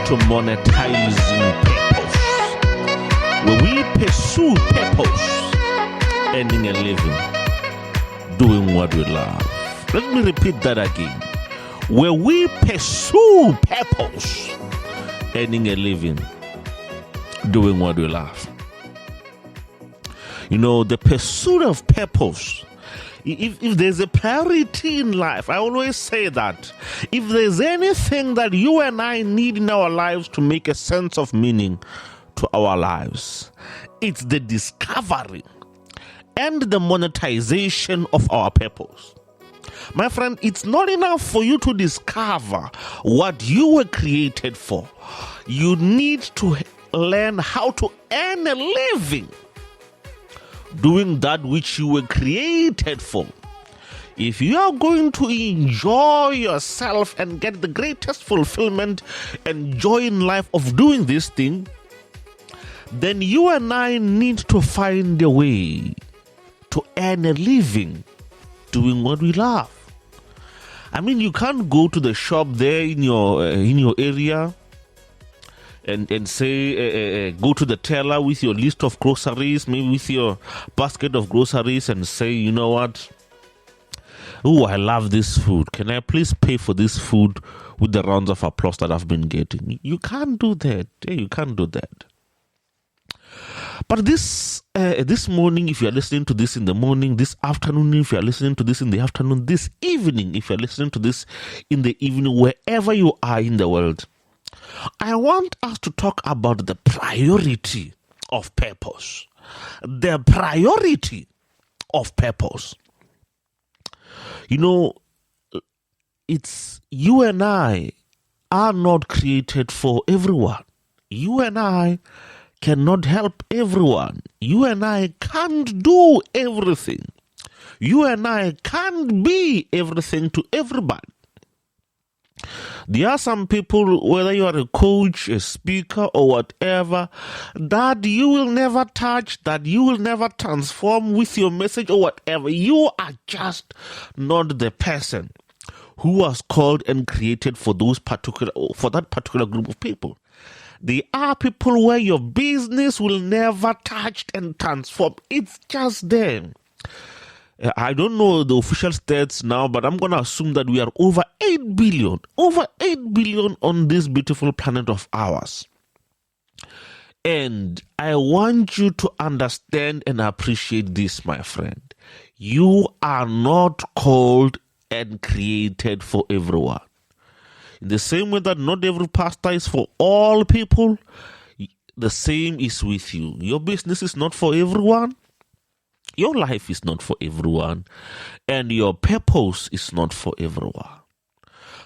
to monetizing purpose, where we pursue purpose, earning a living, doing what we love. Let me repeat that again. Where we pursue purpose, earning a living, doing what we love. You know, the pursuit of purpose, if there's a priority in life, I always say that if there's anything that you and I need in our lives to make a sense of meaning to our lives, it's the discovery and the monetization of our purpose. My friend, it's not enough for you to discover what you were created for. You need to learn how to earn a living doing that which you were created for. If you are going to enjoy yourself and get the greatest fulfillment and joy in life of doing this thing, then you and I need to find a way to earn a living doing what we love. I mean, you can't go to the shop there in your area and say, go to the teller with your list of groceries, maybe with your basket of groceries, and say, you know what? Oh, I love this food. Can I please pay for this food with the rounds of applause that I've been getting? You can't do that. You can't do that. But this morning, if you are listening to this in the morning, this afternoon, if you are listening to this in the afternoon, this evening, if you are listening to this in the evening, wherever you are in the world, I want us to talk about the priority of purpose. The priority of purpose. You know, it's you and I are not created for everyone. You and I cannot help everyone. You and I can't do everything. You and I can't be everything to everybody. There are some people, whether you are a coach, a speaker, or whatever, that you will never touch, that you will never transform with your message or whatever. You are just not the person who was called and created for that particular group of people. There are people where your business will never touch and transform. It's just them. I don't know the official stats now, but I'm going to assume that we are over 8 billion on this beautiful planet of ours. And I want you to understand and appreciate this, my friend. You are not called and created for everyone. In the same way that not every pastor is for all people, the same is with you. Your business is not for everyone. Your life is not for everyone, and your purpose is not for everyone.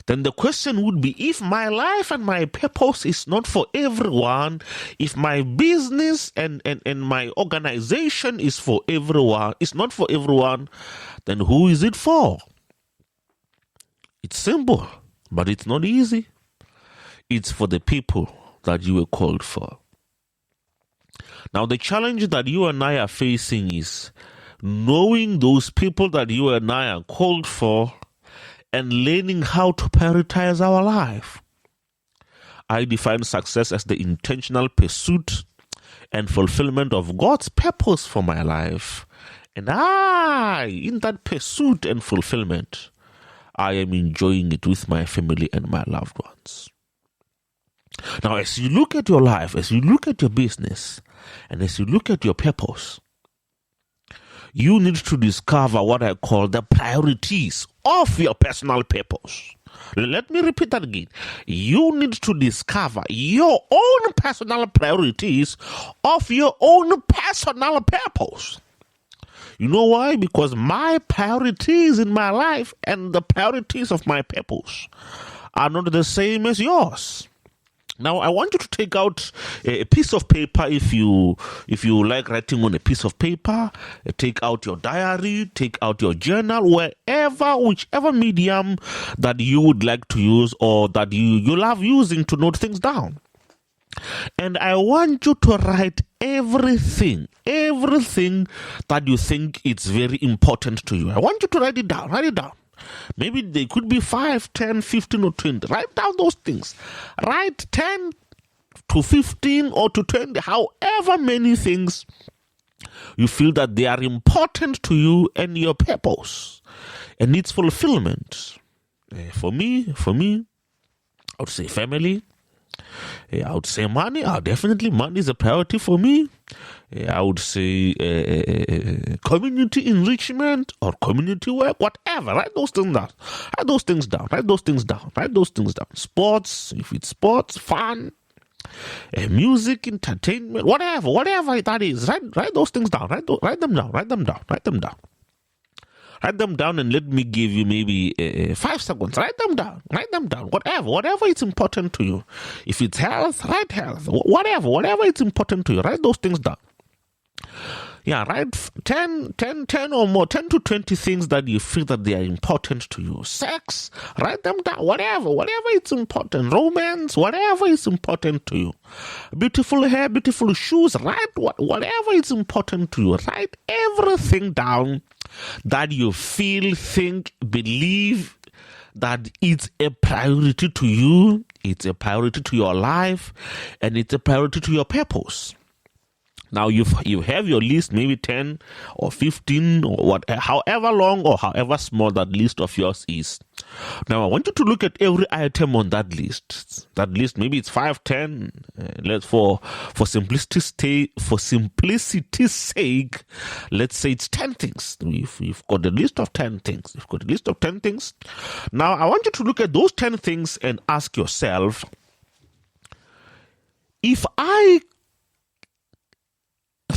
Then the question would be, if my life and my purpose is not for everyone, if my business and my organization is for everyone, it's not for everyone, then who is it for? It's simple, but it's not easy. It's for the people that you were called for. Now, the challenge that you and I are facing is knowing those people that you and I are called for and learning how to prioritize our life. I define success as the intentional pursuit and fulfillment of God's purpose for my life. And in that pursuit and fulfillment, I am enjoying it with my family and my loved ones. Now, as you look at your life, as you look at your business, and as you look at your purpose, you need to discover what I call the priorities of your personal purpose. Let me repeat that again. You need to discover your own personal priorities of your own personal purpose. You know why? Because my priorities in my life and the priorities of my purpose are not the same as yours. Now, I want you to take out a piece of paper if you like writing on a piece of paper. Take out your diary, take out your journal, whichever medium that you would like to use or that you love using to note things down. And I want you to write everything that you think is very important to you. I want you to write it down. Maybe they could be 5, 10, 15, or 20. Write down those things. Write 10 to 15 or to 20, however many things you feel that they are important to you and your purpose and its fulfillment. For me, I would say family. I would say money. Definitely money is a priority for me. I would say community enrichment or community work, whatever. Write those things down. Write those things down. Write those things down. Write those things down. Sports, if it's sports, fun, music, entertainment, whatever that is. Write those things down. Write them down. Write them down. Write them down. Write them down and let me give you maybe 5 seconds. Write them down. Write them down. Whatever is important to you. If it's health, write health. Whatever is important to you. Write those things down. Yeah, write 10 or more, 10 to 20 things that you feel that they are important to you. Sex, write them down. Whatever is important. Romance, whatever is important to you. Beautiful hair, beautiful shoes, write whatever is important to you. Write everything down that you feel, think, believe that it's a priority to you, it's a priority to your life, and it's a priority to your purpose. Now you have your list, maybe 10 or 15 or however long or however small that list of yours is. Now I want you to look at every item on that list. That list, maybe it's 5, 10. Let's for simplicity's sake, let's say it's 10 things. You've got a list of 10 things. You've got a list of 10 things. Now I want you to look at those 10 things and ask yourself, if I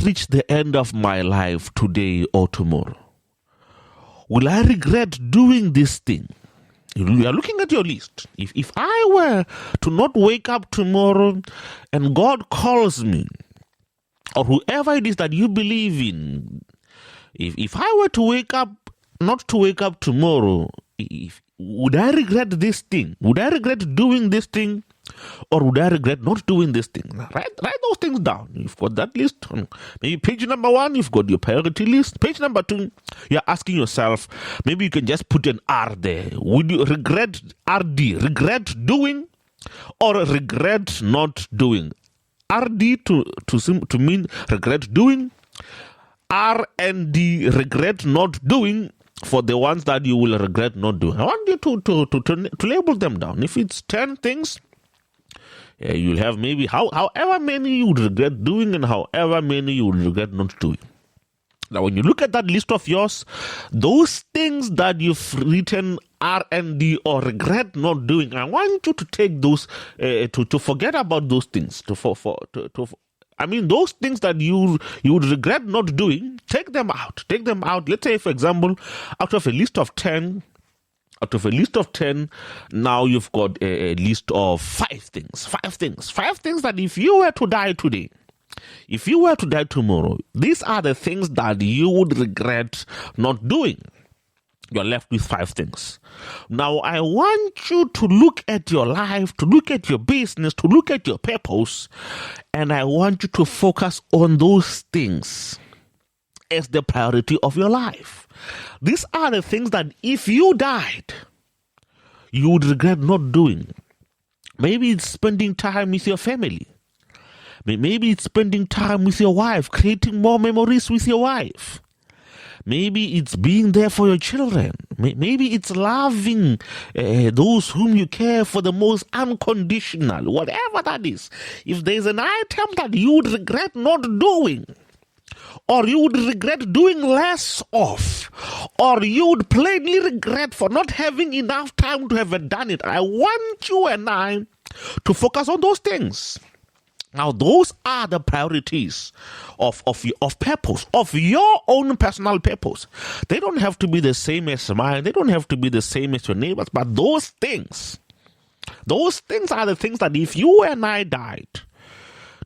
reach the end of my life today or tomorrow, will I regret doing this thing? You are looking at your list. If I were to not wake up tomorrow and God calls me, or whoever it is that you believe in, if I were to not to wake up tomorrow, would I regret this thing? Would I regret doing this thing? Or would I regret not doing this thing? Write those things down. You've got that list. Maybe page number 1, you've got your priority list. Page number 2, you're asking yourself, maybe you can just put an R there. Would you regret regret doing or regret not doing? RD to mean regret doing. RND, regret not doing, for the ones that you will regret not doing. I want you to label them down. If it's 10 things, you'll have maybe however many you would regret doing and however many you would regret not doing. Now, when you look at that list of yours, those things that you've written R&D or regret not doing, I want you to take those, to forget about those things. Those things that you would regret not doing, take them out. Take them out. Let's say, for example, out of a list of 10, now you've got a list of 5 things. 5 things that if you were to die today, if you were to die tomorrow, these are the things that you would regret not doing. You're left with 5 things. Now, I want you to look at your life, to look at your business, to look at your purpose, and I want you to focus on those things as the priority of your life. These are the things that if you died, you would regret not doing. Maybe it's spending time with your family. Maybe it's spending time with your wife, creating more memories with your wife. Maybe it's being there for your children. Maybe it's loving those whom you care for the most unconditional, whatever that is. If there's an item that you would regret not doing, or you would regret doing less of, or you would plainly regret for not having enough time to have done it, I want you and I to focus on those things. Now, those are the priorities of purpose, of your own personal purpose. They don't have to be the same as mine. They don't have to be the same as your neighbors. But those things are the things that if you and I died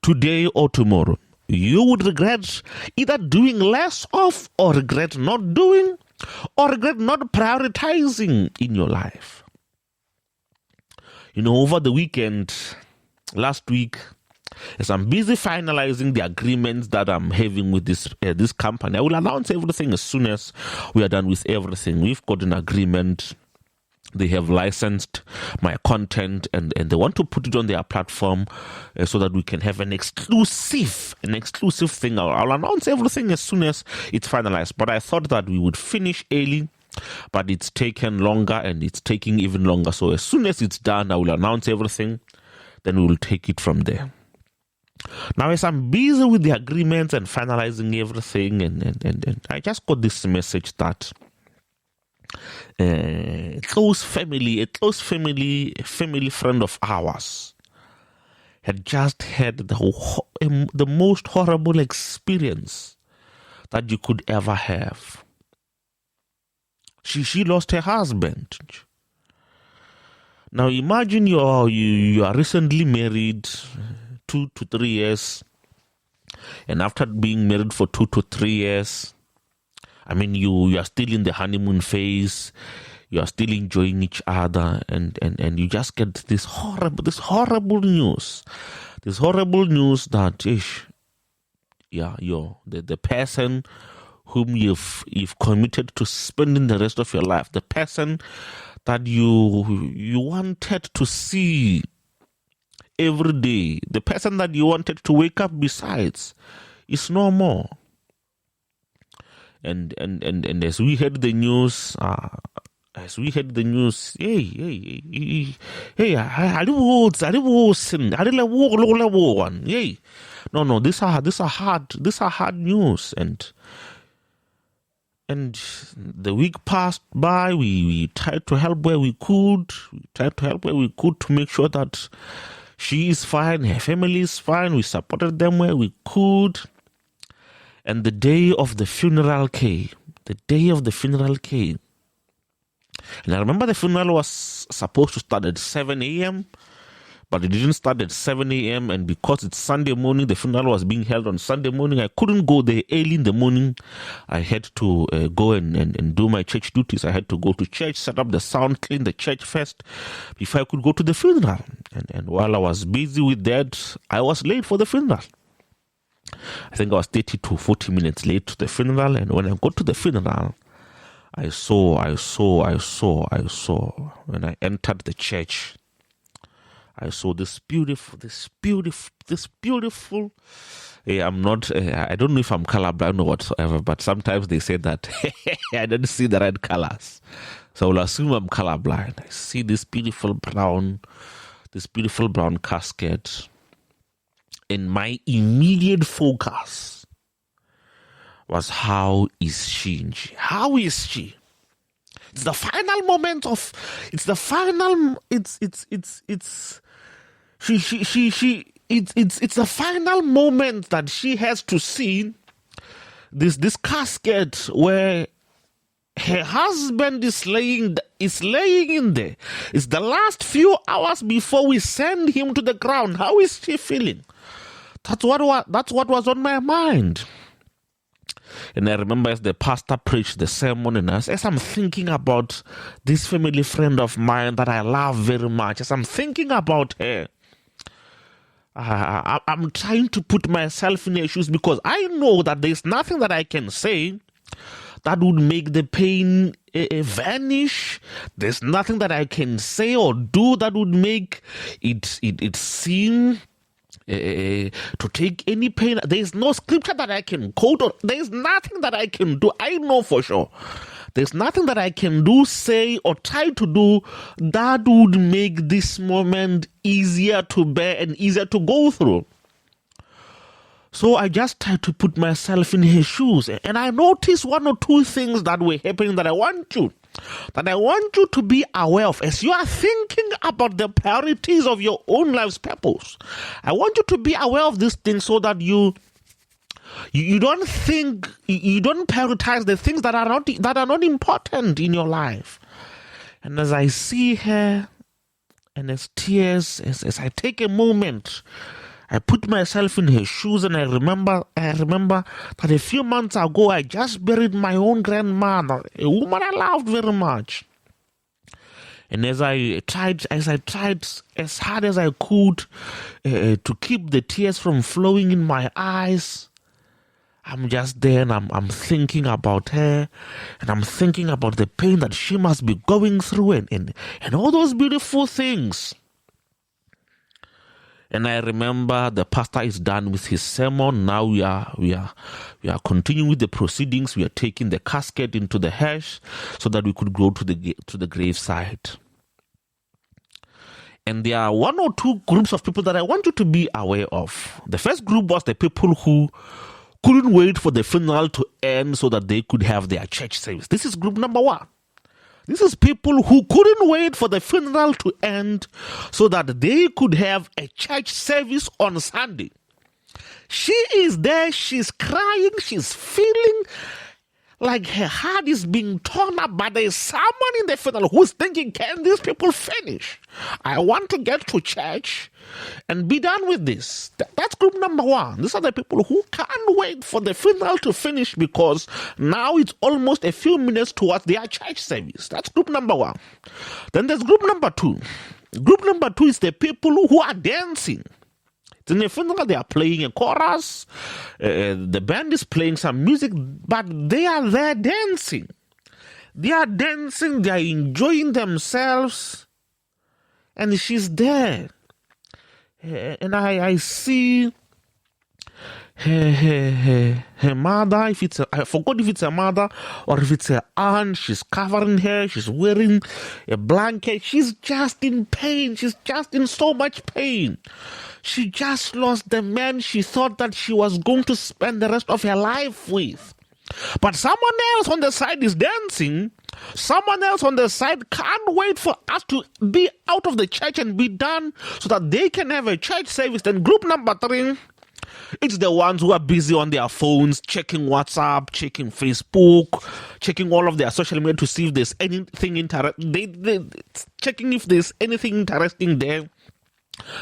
today or tomorrow, you would regret either doing less of, or regret not doing, or regret not prioritizing in your life. Over the weekend, last week, As I'm busy finalizing the agreements that I'm having with this company, I will announce everything as soon as we are done with everything. We've got an agreement. They have licensed my content and they want to put it on their platform so that we can have an exclusive thing. I'll announce everything as soon as it's finalized. But I thought that we would finish early, but it's taken longer and it's taking even longer. So as soon as it's done, I will announce everything. Then we will take it from there. Now, as I'm busy with the agreements and finalizing everything, and I just got this message that a close family friend of ours had just had the most horrible experience that you could ever have. She lost her husband. Now imagine you are recently married 2 to 3 years, and after being married for 2 to 3 years, I mean, you are still in the honeymoon phase. You are still enjoying each other, and you just get this horrible news. This horrible news that the person whom you've committed to spending the rest of your life, the person that you wanted to see every day, the person that you wanted to wake up besides, is no more. And as we heard the news, no, these are hard news, and the week passed by. We tried to help where we could. To make sure that she is fine, her family is fine. We supported them where we could. And the day of the funeral came. And I remember the funeral was supposed to start at 7 a.m., but it didn't start at 7 a.m. And because it's Sunday morning, the funeral was being held on Sunday morning. I couldn't go there early in the morning. I had to go and do my church duties. I had to go to church, set up the sound, clean the church first before I could go to the funeral. And while I was busy with that, I was late for the funeral. I think I was 30 to 40 minutes late to the funeral. And when I got to the funeral, I saw, when I entered the church, I saw this beautiful, I'm not, I don't know if I'm colorblind or whatsoever, but sometimes they say that I don't see the right colors. So I'll assume I'm colorblind. I see this beautiful brown casket. And my immediate focus was, how is she? How is she? It's the final moment of, it's the final moment that she has to see this casket where her husband is laying in there. It's the last few hours before we send him to the ground. How is she feeling? That's what was on my mind. And I remember as the pastor preached the sermon, and as I'm thinking about this family friend of mine that I love very much, as I'm thinking about her, I'm trying to put myself in her shoes, because I know that there's nothing that I can say that would make the pain vanish. There's nothing that I can say or do that would make it seem to take any pain. There's no scripture that I can quote, or there's nothing that I can do. I know for sure there's nothing that I can do, say, or try to do that would make this moment easier to bear and easier to go through. So I just tried to put myself in her shoes, and I noticed one or two things that were happening that I want you to be aware of as you are thinking about the priorities of your own life's purpose. I want you to be aware of these things so that you don't prioritize the things that are not important in your life. And as I see her, and as I take a moment, I put myself in her shoes, and I remember that a few months ago I just buried my own grandmother, a woman I loved very much. And as I tried as hard as I could to keep the tears from flowing in my eyes, I'm just there and I'm thinking about her, and I'm thinking about the pain that she must be going through and all those beautiful things. And I remember the pastor is done with his sermon. Now we are continuing with the proceedings. We are taking the casket into the hearse so that we could go to the graveside. And there are one or two groups of people that I want you to be aware of. The first group was the people who couldn't wait for the funeral to end so that they could have their church service. This is group number one. This is people who couldn't wait for the funeral to end so that they could have a church service on Sunday. She is there, she's crying, she's feeling like her heart is being torn up, but there is someone in the funeral who's thinking, can these people finish? I want to get to church and be done with this. That's group number one. These are the people who can't wait for the funeral to finish because now it's almost a few minutes towards their church service. That's group number one. Then there's group number two. Group number two is the people who are dancing. In the funeral, they are playing a chorus. The band is playing some music, but they are there dancing. They are dancing. They are enjoying themselves. And she's there. And I see her mother. I forgot if it's her mother or if it's her aunt. She's covering her. She's wearing a blanket. She's just in pain. She's just in so much pain. She just lost the man she thought that she was going to spend the rest of her life with. But someone else on the side is dancing. Someone else on the side can't wait for us to be out of the church and be done so that they can have a church service. Then group number three, it's the ones who are busy on their phones, checking WhatsApp, checking Facebook, checking all of their social media to see if there's anything interesting. Checking if there's anything interesting there.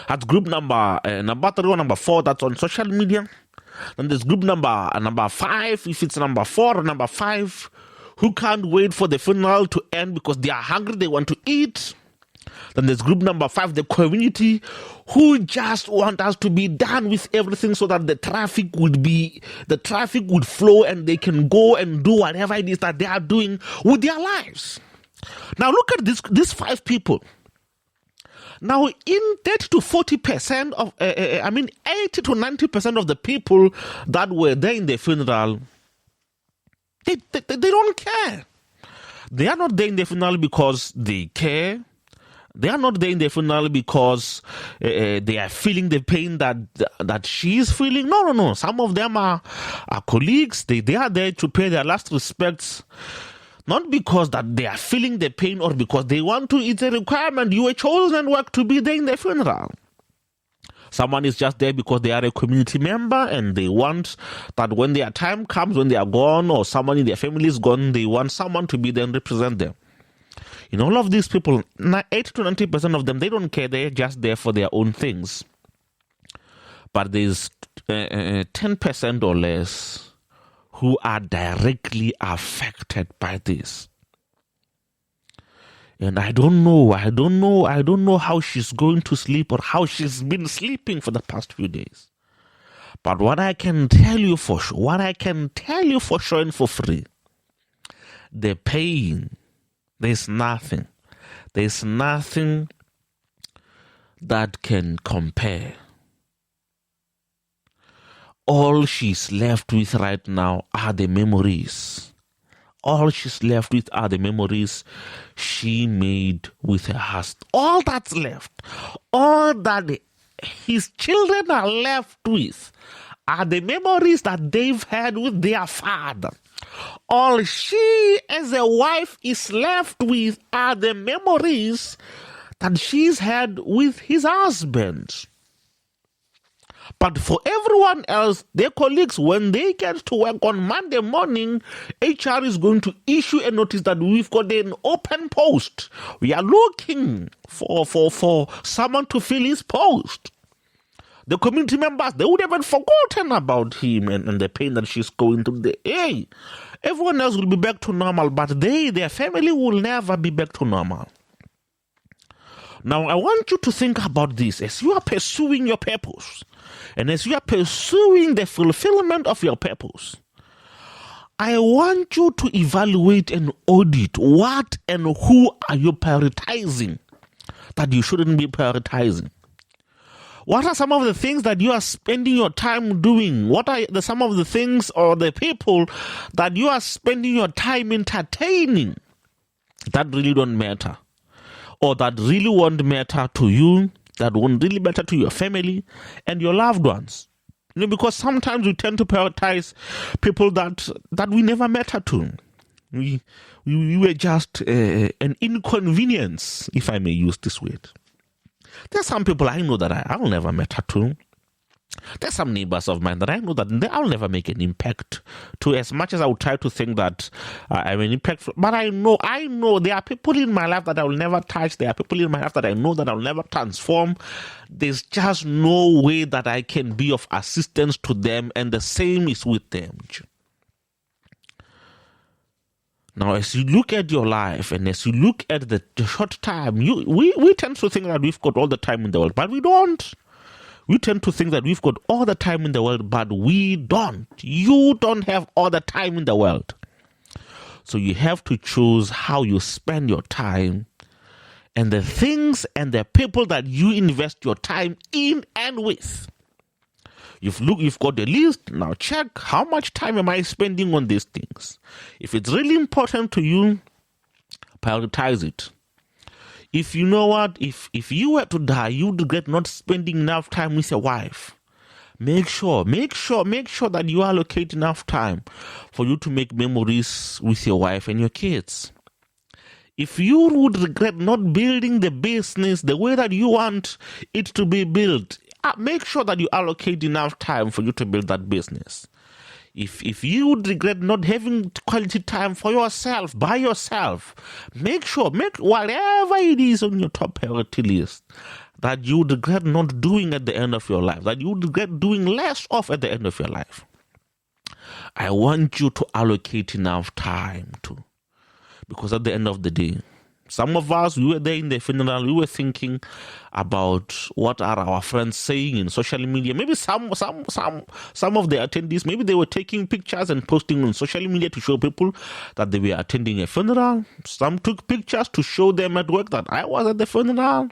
That's group number 3 or number 4 that's on social media. Then there's group number 5, if it's number 4 or number 5, who can't wait for the funeral to end because they are hungry, they want to eat. Then there's group number 5, the community, who just want us to be done with everything so that the traffic would flow and they can go and do whatever it is that they are doing with their lives. Now look at these 5 people. Now, in 30 to 40% of, 80 to 90% of the people that were there in the funeral, they don't care. They are not there in the funeral because they care. They are not there in the funeral because they are feeling the pain that she is feeling. No. Some of them are colleagues. They are there to pay their last respects. Not because that they are feeling the pain or because they want to. It's a requirement. You were chosen work to be there in the funeral. Someone is just there because they are a community member and they want that when their time comes, when they are gone or someone in their family is gone, they want someone to be there and represent them. In all of these people, 80 to 90% of them, they don't care. They're just there for their own things. But there's 10% or less who are directly affected by this. And I don't know how she's going to sleep or how she's been sleeping for the past few days. But what I can tell you for sure, and for free, the pain, there's nothing that can compare. All she's left with right now are the memories. All she's left with are the memories she made with her husband. All that's left, all that his children are left with are the memories that they've had with their father. All she as a wife is left with are the memories that she's had with his husband. But for everyone else, their colleagues, when they get to work on Monday morning, HR is going to issue a notice that we've got an open post. We are looking for someone to fill his post. The community members, they would have forgotten about him and the pain that she's going through. Everyone else will be back to normal, but their family will never be back to normal. Now, I want you to think about this as you are pursuing your purpose and as you are pursuing the fulfillment of your purpose. I want you to evaluate and audit what and who are you prioritizing that you shouldn't be prioritizing. What are some of the things that you are spending your time doing? What are some of the things or the people that you are spending your time entertaining that really don't matter? Or that really won't matter to you, that won't really matter to your family and your loved ones? Because sometimes we tend to prioritize people that we never matter to. We were just an inconvenience, if I may use this word. There's some people I know that I'll never matter to. There's some neighbors of mine that I know that I'll never make an impact to, as much as I would try to think that I'm an impact. But I know there are people in my life that I will never touch. There are people in my life that I know that I'll never transform. There's just no way that I can be of assistance to them, and the same is with them. Now, as you look at your life and as you look at the short time, we tend to think that we've got all the time in the world, but we don't. We tend to think that we've got all the time in the world, but we don't. You don't have all the time in the world. So you have to choose how you spend your time and the things and the people that you invest your time in and with. You've got the list. Now check, how much time am I spending on these things? If it's really important to you, prioritize it. If you know what, if you were to die, you'd regret not spending enough time with your wife. Make sure that you allocate enough time for you to make memories with your wife and your kids. If you would regret not building the business the way that you want it to be built, make sure that you allocate enough time for you to build that business. If you would regret not having quality time for yourself, by yourself, make whatever it is on your top priority list that you would regret not doing at the end of your life, that you would regret doing less of at the end of your life. I want you to allocate enough time to. Because at the end of the day, some of us, we were there in the funeral, we were thinking about what are our friends saying in social media. Maybe some of the attendees, maybe they were taking pictures and posting on social media to show people that they were attending a funeral. Some took pictures to show them at work that I was at the funeral.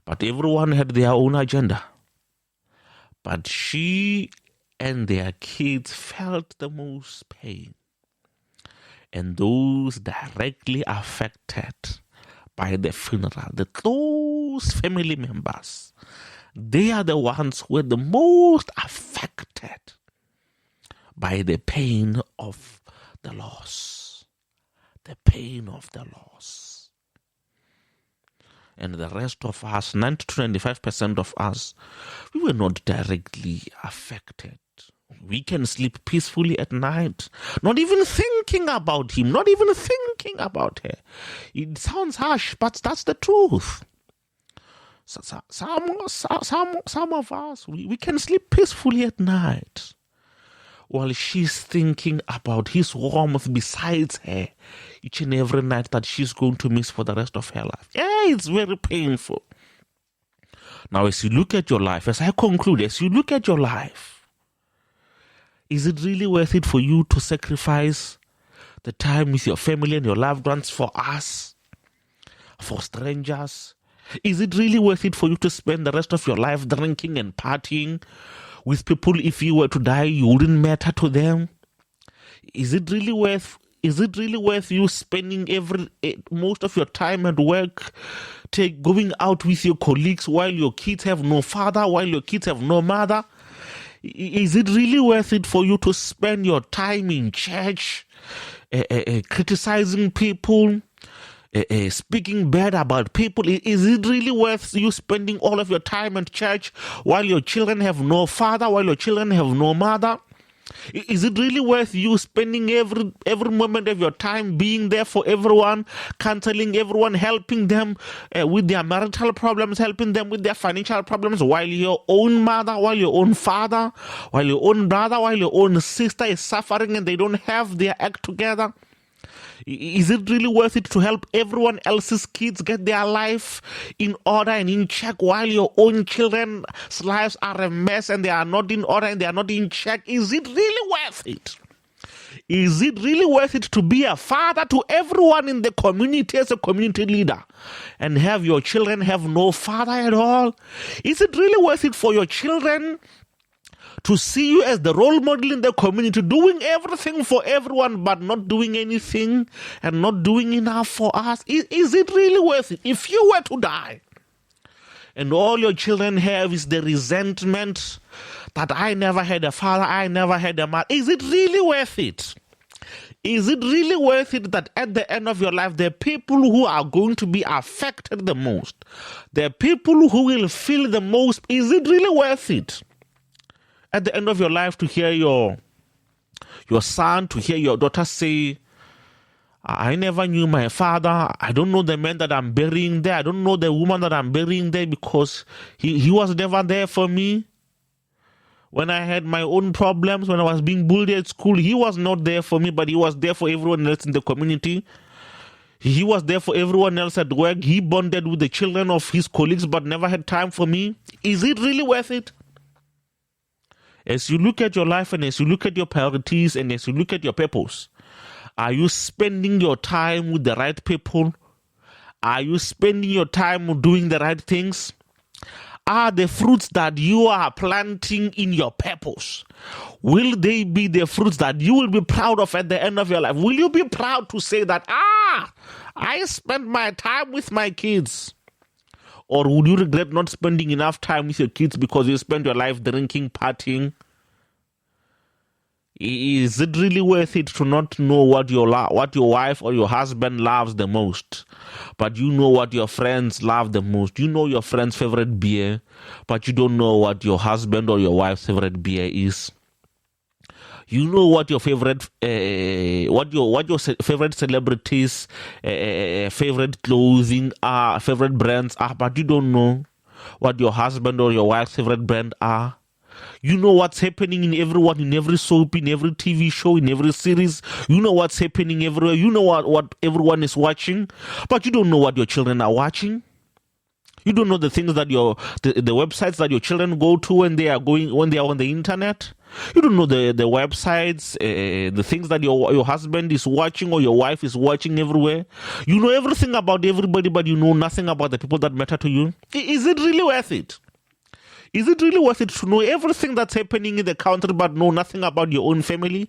But everyone had their own agenda. But she and their kids felt the most pain. And those directly affected by the funeral, the close family members, they are the ones who are the most affected by the pain of the loss. The pain of the loss. And the rest of us, 90 to 95% of us, we were not directly affected. We can sleep peacefully at night, not even thinking about him, not even thinking about her. It sounds harsh, but that's the truth. Some of us, we can sleep peacefully at night while she's thinking about his warmth besides her each and every night that she's going to miss for the rest of her life. Yeah, it's very painful. Now, as you look at your life, as I conclude, as you look at your life, is it really worth it for you to sacrifice the time with your family and your loved ones for us, for strangers? Is it really worth it for you to spend the rest of your life drinking and partying with people? If you were to die, you wouldn't matter to them. Is it really worth you spending most of your time at work, going out with your colleagues while your kids have no father, while your kids have no mother? Is it really worth it for you to spend your time in church criticizing people, speaking bad about people? Is it really worth you spending all of your time at church while your children have no father, while your children have no mother? Is it really worth you spending every moment of your time being there for everyone, counseling everyone, helping them with their marital problems, helping them with their financial problems, while your own mother, while your own father, while your own brother, while your own sister is suffering and they don't have their act together? Is it really worth it to help everyone else's kids get their life in order and in check while your own children's lives are a mess and they are not in order and they are not in check? Is it really worth it? Is it really worth it to be a father to everyone in the community as a community leader and have your children have no father at all? Is it really worth it for your children to see you as the role model in the community, doing everything for everyone but not doing anything and not doing enough for us? Is it really worth it? If you were to die and all your children have is the resentment that I never had a father, I never had a mother, is it really worth it? Is it really worth it that at the end of your life, the people who are going to be affected the most, the people who will feel the most, is it really worth it? At the end of your life, to hear your son, to hear your daughter say, I never knew my father. I don't know the man that I'm burying there. I don't know the woman that I'm burying there because he was never there for me. When I had my own problems, when I was being bullied at school, he was not there for me, but he was there for everyone else in the community. He was there for everyone else at work. He bonded with the children of his colleagues, but never had time for me. Is it really worth it? As you look at your life and as you look at your priorities and as you look at your purpose, are you spending your time with the right people? Are you spending your time doing the right things? Are the fruits that you are planting in your purpose, will they be the fruits that you will be proud of at the end of your life? Will you be proud to say that, I spent my time with my kids? Or would you regret not spending enough time with your kids because you spent your life drinking, partying? Is it really worth it to not know what your wife or your husband loves the most, but you know what your friends love the most? You know your friend's favorite beer, but you don't know what your husband or your wife's favorite beer is. You know what your favorite, favorite celebrities, favorite clothing are, favorite brands are, but you don't know what your husband or your wife's favorite brand are. You know what's happening in everyone, in every soap, in every TV show, in every series. You know what's happening everywhere. You know what everyone is watching, but you don't know what your children are watching. You don't know the things that the websites that your children go to when they are on the internet. You don't know the websites, the things that your husband is watching or your wife is watching everywhere. You know everything about everybody, but you know nothing about the people that matter to you. Is it really worth it? Is it really worth it to know everything that's happening in the country but know nothing about your own family?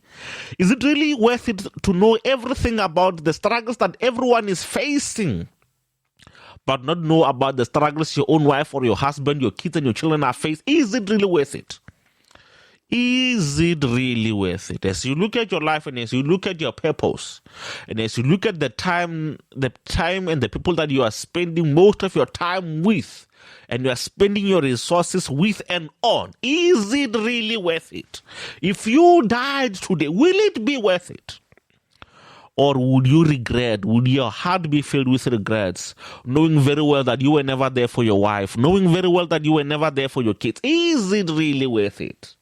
Is it really worth it to know everything about the struggles that everyone is facing but not know about the struggles your own wife or your husband, your kids and your children are facing? Is it really worth it? Is it really worth it? As you look at your life and as you look at your purpose and as you look at the time and the people that you are spending most of your time with, and you are spending your resources with and on, is it really worth it? If you died today, will it be worth it? Or would you regret, would your heart be filled with regrets, knowing very well that you were never there for your wife, knowing very well that you were never there for your kids? Is it really worth it?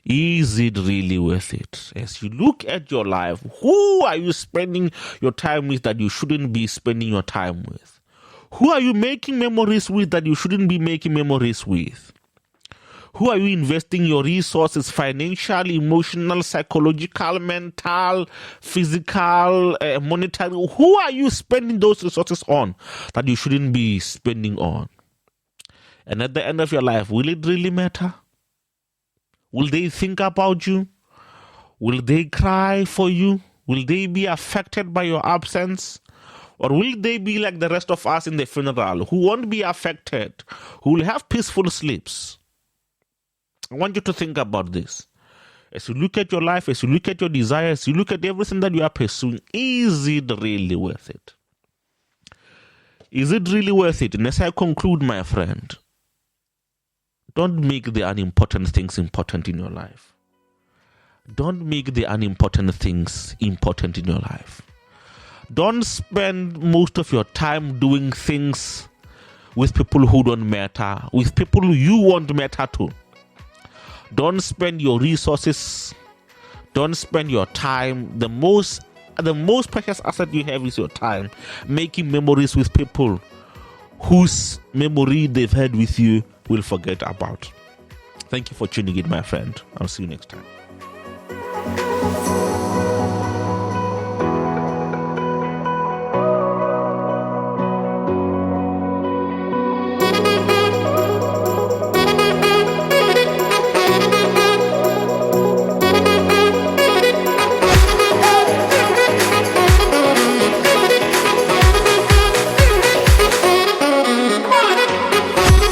Is it really worth it? As you look at your life, who are you spending your time with that you shouldn't be spending your time with? Who are you making memories with that you shouldn't be making memories with? Who are you investing your resources, financial, emotional, psychological, mental, physical, monetary? Who are you spending those resources on that you shouldn't be spending on? And at the end of your life, will it really matter? Will they think about you? Will they cry for you? Will they be affected by your absence? Or will they be like the rest of us in the funeral, who won't be affected, who will have peaceful sleeps? I want you to think about this. As you look at your life, as you look at your desires, you look at everything that you are pursuing, is it really worth it? Is it really worth it? And as I conclude, my friend, don't make the unimportant things important in your life. Don't make the unimportant things important in your life. Don't spend most of your time doing things with people who don't matter, with people you won't matter to. Don't spend your resources Don't spend your time. The most precious asset you have is your time, making memories with people whose memory they've had with you will forget about. Thank you for tuning in, my friend. I'll see you next time.